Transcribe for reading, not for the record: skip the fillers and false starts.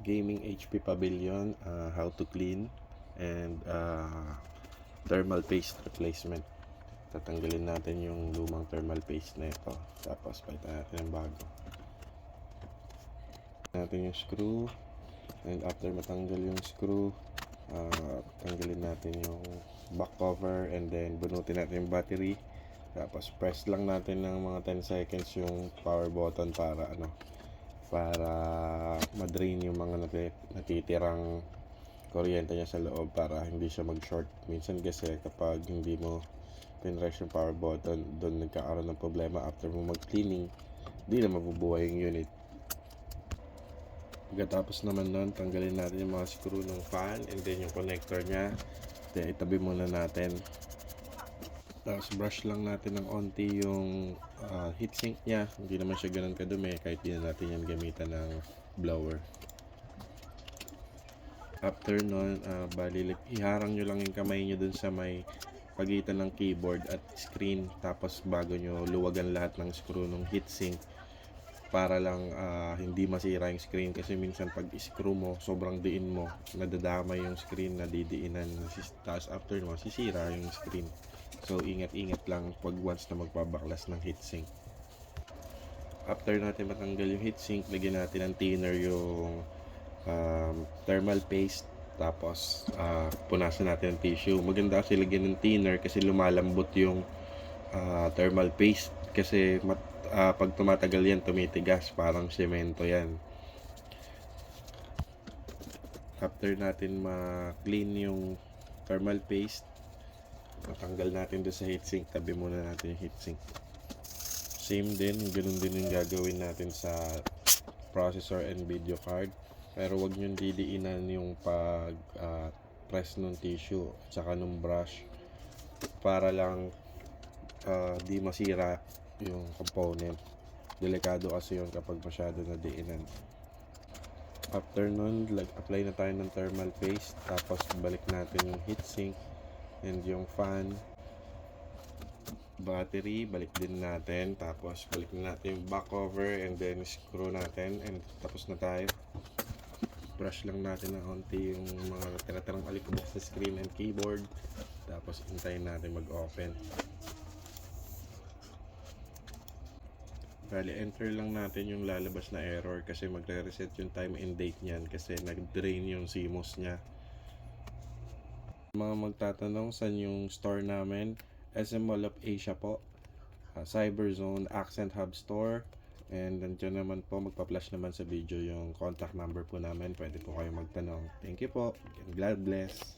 gaming HP Pavilion, how to clean and thermal paste replacement. Tatanggalin natin yung lumang thermal paste na ito, tapos palitan natin ng bago. Natin yung screw, and after matanggal yung screw, tanggalin natin yung back cover, and then bunutin natin yung battery. Tapos press lang natin ng mga 10 seconds yung power button para ma-drain yung mga natitirang kuryente niya sa loob, para hindi siya mag-short. Minsan kasi kapag hindi mo pinress yung power button, doon nagkakaroon ng problema after mo mag-cleaning, hindi na mabubuhay yung unit. Pagkatapos naman nun, tanggalin natin yung mga screw ng fan and then yung connector nya. Then itabi muna natin. Tapos brush lang natin ng onti yung heatsink nya. Hindi naman siya ganun kadumi kahit di na natin yan gamitan ng blower. After nun, iharang nyo lang yung kamay nyo dun sa may pagitan ng keyboard at screen, tapos bago nyo luwagan lahat ng screw ng heatsink para lang hindi masira yung screen, kasi minsan pag screw mo sobrang diin mo, nadadamay yung screen, nadidiinan, tapos after mo sisira yung screen. So ingat-ingat lang pag once na magpabaklas ng heatsink. After natin matanggal yung heatsink, lagyan natin ng thinner yung thermal paste, tapos punasan natin ng tissue. Maganda kasi lagyan ng thinner kasi lumalambot yung thermal paste, kasi pag tumatagal yan tumitigas, parang semento yan. After natin ma-clean yung thermal paste, matanggal natin doon sa heatsink, tabi muna natin yung heatsink. Same din, ganun din yung gagawin natin sa processor and video card, pero wag nyo didiinan yung pag press ng tissue at saka ng brush, para lang di masira yung component. Delikado kasi yun kapag masyado na diinan. After nun, apply na tayo ng thermal paste, tapos balik natin yung heatsink and yung fan, battery, balik din natin, tapos balik na natin yung back cover and then screw natin, and tapos na tayo. Brush lang natin ng onti yung mga tira-tirang alikabok sa screen and keyboard, tapos hintayin natin mag-open. Bali, enter lang natin yung lalabas na error kasi magre-reset yung time and date niyan kasi nag-drain yung CMOS nya. Mga magtatanong saan yung store namin, SM Mall of Asia po, Cyberzone, Accent Hub Store, and nandiyan naman po, magpa-flash naman sa video yung contact number po namin, pwede po kayo magtanong. Thank you po, and God bless.